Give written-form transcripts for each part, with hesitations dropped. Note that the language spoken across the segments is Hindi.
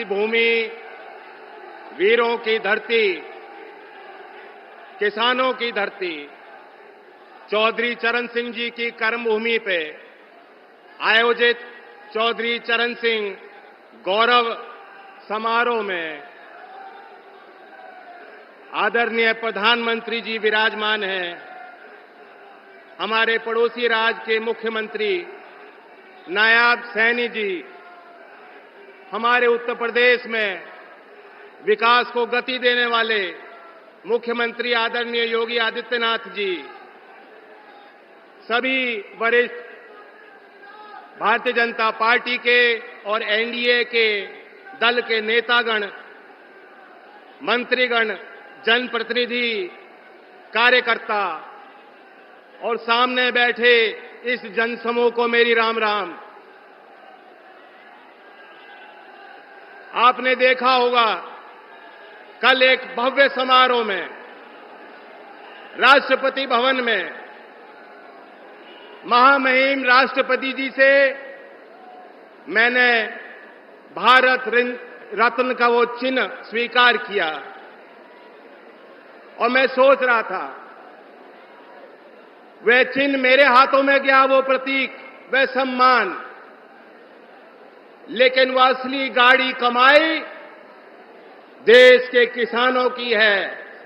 की भूमि, वीरों की धरती, किसानों की धरती, चौधरी चरण सिंह जी की कर्मभूमि पे आयोजित चौधरी चरण सिंह गौरव समारोह में आदरणीय प्रधानमंत्री जी विराजमान हैं। हमारे पड़ोसी राज्य के मुख्यमंत्री नायब सैनी जी, हमारे उत्तर प्रदेश में विकास को गति देने वाले मुख्यमंत्री आदरणीय योगी आदित्यनाथ जी, सभी वरिष्ठ भारतीय जनता पार्टी के और एनडीए के दल के नेतागण, मंत्रीगण, जनप्रतिनिधि, कार्यकर्ता और सामने बैठे इस जनसमूह को मेरी राम राम। आपने देखा होगा कल एक भव्य समारोह में राष्ट्रपति भवन में महामहिम राष्ट्रपति जी से मैंने भारत रत्न का वो चिन्ह स्वीकार किया और मैं सोच रहा था वह चिन्ह मेरे हाथों में गया, वो प्रतीक, वह सम्मान, लेकिन वह असली गाड़ी कमाई देश के किसानों की है,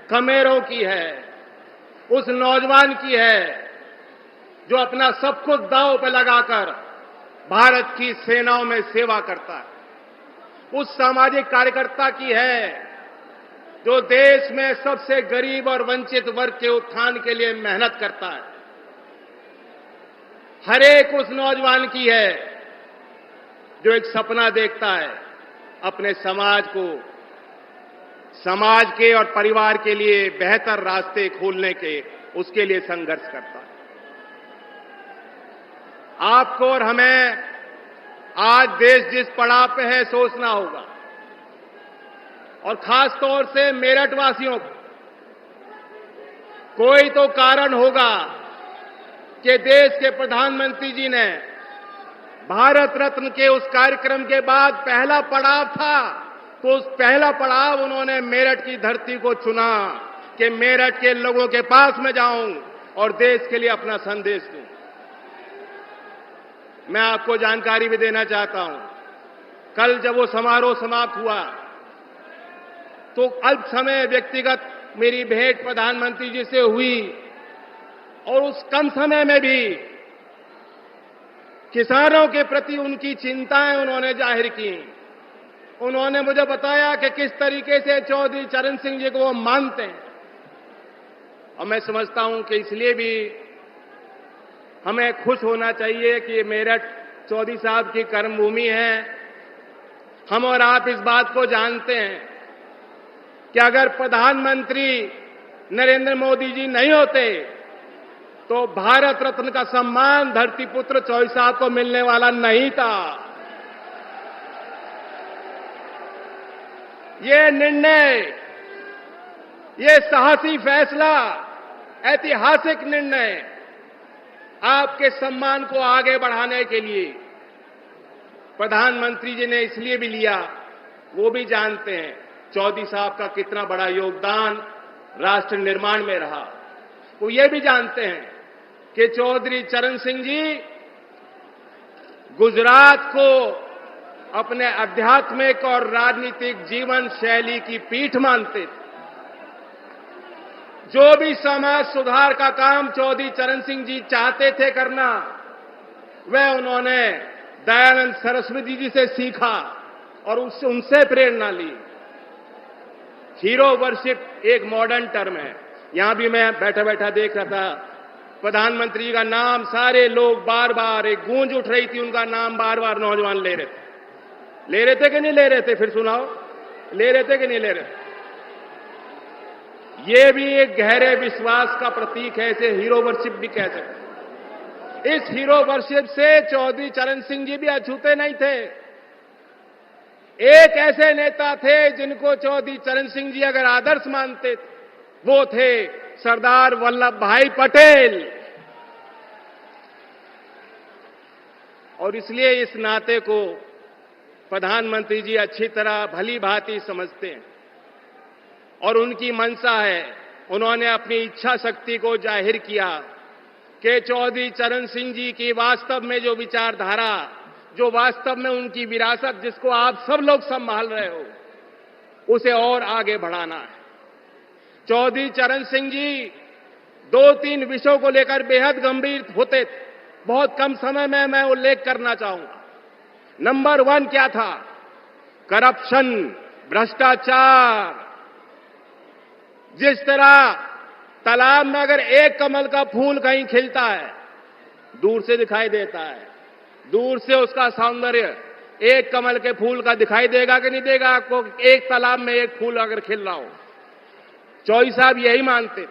खमेरों की है, उस नौजवान की है जो अपना सब कुछ दांव पर लगाकर भारत की सेनाओं में सेवा करता है, उस सामाजिक कार्यकर्ता की है जो देश में सबसे गरीब और वंचित वर्ग के उत्थान के लिए मेहनत करता है, हर एक उस नौजवान की है जो एक सपना देखता है अपने समाज को, समाज के और परिवार के लिए बेहतर रास्ते खोलने के, उसके लिए संघर्ष करता है। आपको और हमें आज देश जिस पड़ाव पे है सोचना होगा, और खास तौर से मेरठ वासियों को, कोई तो कारण होगा कि देश के प्रधानमंत्री जी ने भारत रत्न के उस कार्यक्रम के बाद पहला पड़ाव था, तो उस पहला पड़ाव उन्होंने मेरठ की धरती को चुना कि मेरठ के लोगों के पास में जाऊं और देश के लिए अपना संदेश दूं। मैं आपको जानकारी भी देना चाहता हूं, कल जब वो समारोह समाप्त हुआ तो अल्प समय व्यक्तिगत मेरी भेंट प्रधानमंत्री जी से हुई और उस कम समय में भी किसानों के प्रति उनकी चिंताएं उन्होंने जाहिर की। उन्होंने मुझे बताया कि किस तरीके से चौधरी चरण सिंह जी को वो मानते हैं, और मैं समझता हूं कि इसलिए भी हमें खुश होना चाहिए कि मेरठ चौधरी साहब की कर्मभूमि है। हम और आप इस बात को जानते हैं कि अगर प्रधानमंत्री नरेंद्र मोदी जी नहीं होते तो भारत रत्न का सम्मान धरती पुत्र चौधरी साहब को मिलने वाला नहीं था। ये निर्णय, ये साहसी फैसला, ऐतिहासिक निर्णय आपके सम्मान को आगे बढ़ाने के लिए प्रधानमंत्री जी ने इसलिए भी लिया, वो भी जानते हैं चौधरी साहब का कितना बड़ा योगदान राष्ट्र निर्माण में रहा। वो ये भी जानते हैं कि चौधरी चरण सिंह जी गुजरात को अपने आध्यात्मिक और राजनीतिक जीवन शैली की पीठ मानते थे। जो भी समाज सुधार का काम चौधरी चरण सिंह जी चाहते थे करना, वह उन्होंने दयानंद सरस्वती जी से सीखा और उनसे प्रेरणा ली। हीरो वर्शिप एक मॉडर्न टर्म है। यहां भी मैं बैठा बैठा देख रहा था, प्रधानमंत्री का नाम सारे लोग बार बार, एक गूंज उठ रही थी, उनका नाम बार बार नौजवान ले रहे थे कि नहीं ले रहे थे? फिर सुनाओ, ले रहे थे कि नहीं ले रहे थे? ये भी एक गहरे विश्वास का प्रतीक है, इसे हीरो वर्शिप भी कह सकते। इस हीरो वर्शिप से चौधरी चरण सिंह जी भी अछूते नहीं थे। एक ऐसे नेता थे जिनको चौधरी चरण सिंह जी अगर आदर्श मानते थे, वो थे सरदार वल्लभ भाई पटेल। और इसलिए इस नाते को प्रधानमंत्री जी अच्छी तरह भली भांति समझते हैं और उनकी मंशा है। उन्होंने अपनी इच्छा शक्ति को जाहिर किया कि चौधरी चरण सिंह जी की वास्तव में जो विचारधारा, जो वास्तव में उनकी विरासत, जिसको आप सब लोग संभाल रहे हो, उसे और आगे बढ़ाना है। चौधरी चरण सिंह जी 2-3 विषयों को लेकर बेहद गंभीर होते थे। बहुत कम समय में मैं उल्लेख करना चाहूंगा। नंबर 1 क्या था? करप्शन, भ्रष्टाचार। जिस तरह तालाब में अगर एक कमल का फूल कहीं खिलता है, दूर से दिखाई देता है, दूर से उसका सौंदर्य एक कमल के फूल का दिखाई देगा कि नहीं देगा आपको? एक तालाब में एक फूल अगर खिल रहा हो। चौधरी साहब यही मानते थे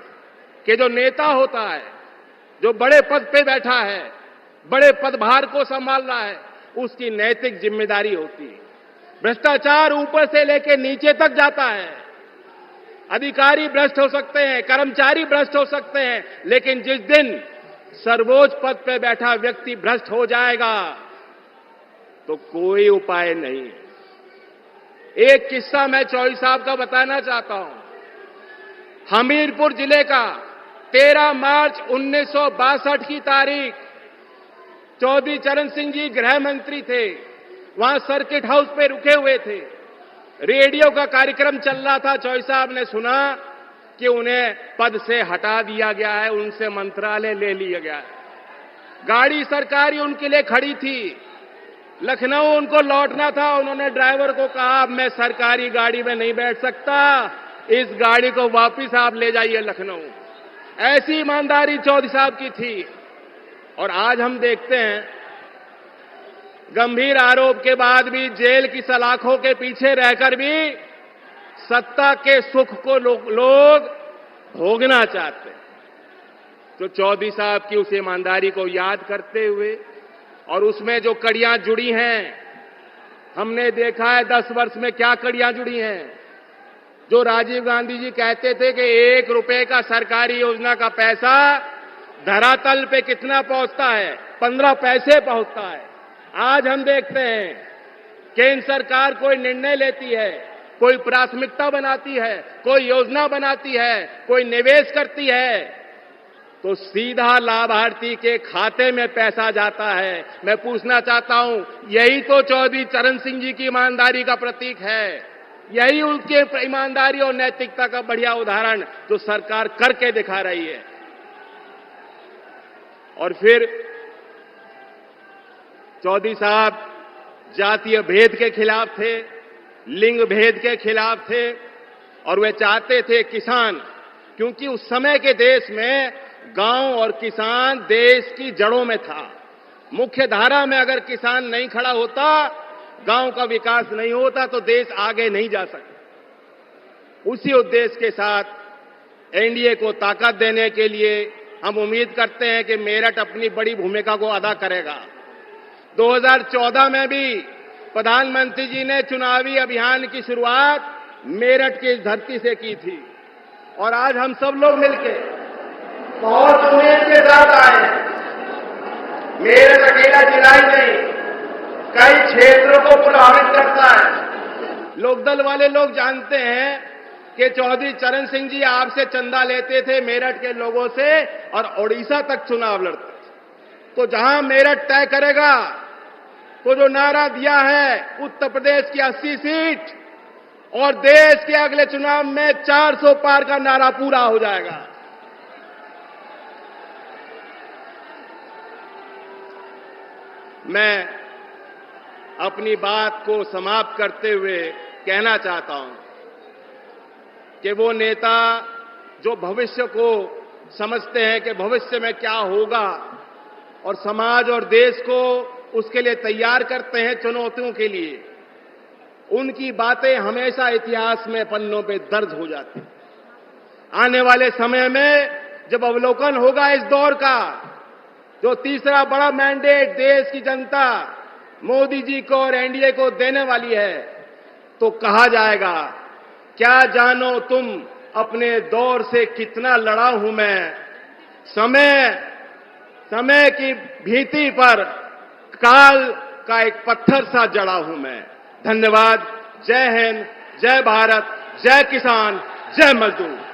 कि जो नेता होता है, जो बड़े पद पे बैठा है, बड़े पदभार को संभाल रहा है, उसकी नैतिक जिम्मेदारी होती है। भ्रष्टाचार ऊपर से लेकर नीचे तक जाता है। अधिकारी भ्रष्ट हो सकते हैं, कर्मचारी भ्रष्ट हो सकते हैं, लेकिन जिस दिन सर्वोच्च पद पे बैठा व्यक्ति भ्रष्ट हो जाएगा तो कोई उपाय नहीं। एक किस्सा मैं चौधरी साहब का बताना चाहता हूं। हमीरपुर जिले का 13 मार्च 1962 की तारीख, चौधरी चरण सिंह जी गृह मंत्री थे। वहां सर्किट हाउस पे रुके हुए थे। रेडियो का कार्यक्रम चल रहा था। चौधरी साहब ने सुना कि उन्हें पद से हटा दिया गया है, उनसे मंत्रालय ले लिया गया है। गाड़ी सरकारी उनके लिए खड़ी थी। लखनऊ उनको लौटना था। उन्होंने ड्राइवर को कहा, अब मैं सरकारी गाड़ी में नहीं बैठ सकता, इस गाड़ी को वापस आप ले जाइए लखनऊ। ऐसी ईमानदारी चौधरी साहब की थी। और आज हम देखते हैं, गंभीर आरोप के बाद भी जेल की सलाखों के पीछे रहकर भी सत्ता के सुख को लोग भोगना चाहते हैं। तो चौधरी साहब की उस ईमानदारी को याद करते हुए और उसमें जो कड़ियां जुड़ी हैं, हमने देखा है 10 वर्ष में क्या कड़ियां जुड़ी हैं। जो राजीव गांधी जी कहते थे कि 1 रुपए का सरकारी योजना का पैसा धरातल पे कितना पहुंचता है? 15 पैसे पहुंचता है। आज हम देखते हैं केंद्र सरकार कोई निर्णय लेती है, कोई प्राथमिकता बनाती है, कोई योजना बनाती है, कोई निवेश करती है, तो सीधा लाभार्थी के खाते में पैसा जाता है। मैं पूछना चाहता हूं, यही तो चौधरी चरण सिंह जी की ईमानदारी का प्रतीक है। यही उनके ईमानदारी और नैतिकता का बढ़िया उदाहरण जो सरकार करके दिखा रही है। और फिर चौधरी साहब जातीय भेद के खिलाफ थे, लिंग भेद के खिलाफ थे, और वे चाहते थे किसान, क्योंकि उस समय के देश में गांव और किसान देश की जड़ों में था। मुख्य धारा में अगर किसान नहीं खड़ा होता, गांव का विकास नहीं होता, तो देश आगे नहीं जा सकता। उसी उद्देश्य के साथ एनडीए को ताकत देने के लिए हम उम्मीद करते हैं कि मेरठ अपनी बड़ी भूमिका को अदा करेगा। 2014 में भी प्रधानमंत्री जी ने चुनावी अभियान की शुरुआत मेरठ की धरती से की थी, और आज हम सब लोग मिलकर बहुत उम्मीद के साथ आए। मेरठ अकेला जिला ही नहीं, कई क्षेत्रों को प्रभावित करता है। लोकदल वाले लोग जानते हैं कि चौधरी चरण सिंह जी आपसे चंदा लेते थे मेरठ के लोगों से, और ओडिशा तक चुनाव लड़ते थे। तो जहां मेरठ तय करेगा, तो जो नारा दिया है उत्तर प्रदेश की 80 सीट और देश के अगले चुनाव में 400 पार का नारा पूरा हो जाएगा। मैं अपनी बात को समाप्त करते हुए कहना चाहता हूं कि वो नेता जो भविष्य को समझते हैं कि भविष्य में क्या होगा और समाज और देश को उसके लिए तैयार करते हैं चुनौतियों के लिए, उनकी बातें हमेशा इतिहास में पन्नों पे दर्ज हो जाती हैं। आने वाले समय में जब अवलोकन होगा इस दौर का, जो तीसरा बड़ा मैंडेट देश की जनता मोदी जी को और एनडीए को देने वाली है, तो कहा जाएगा, क्या जानो तुम अपने दौर से कितना लड़ा हूं मैं, समय की भीति पर काल का एक पत्थर सा जड़ा हूं मैं। धन्यवाद। जय हिंद, जय भारत, जय किसान, जय मजदूर।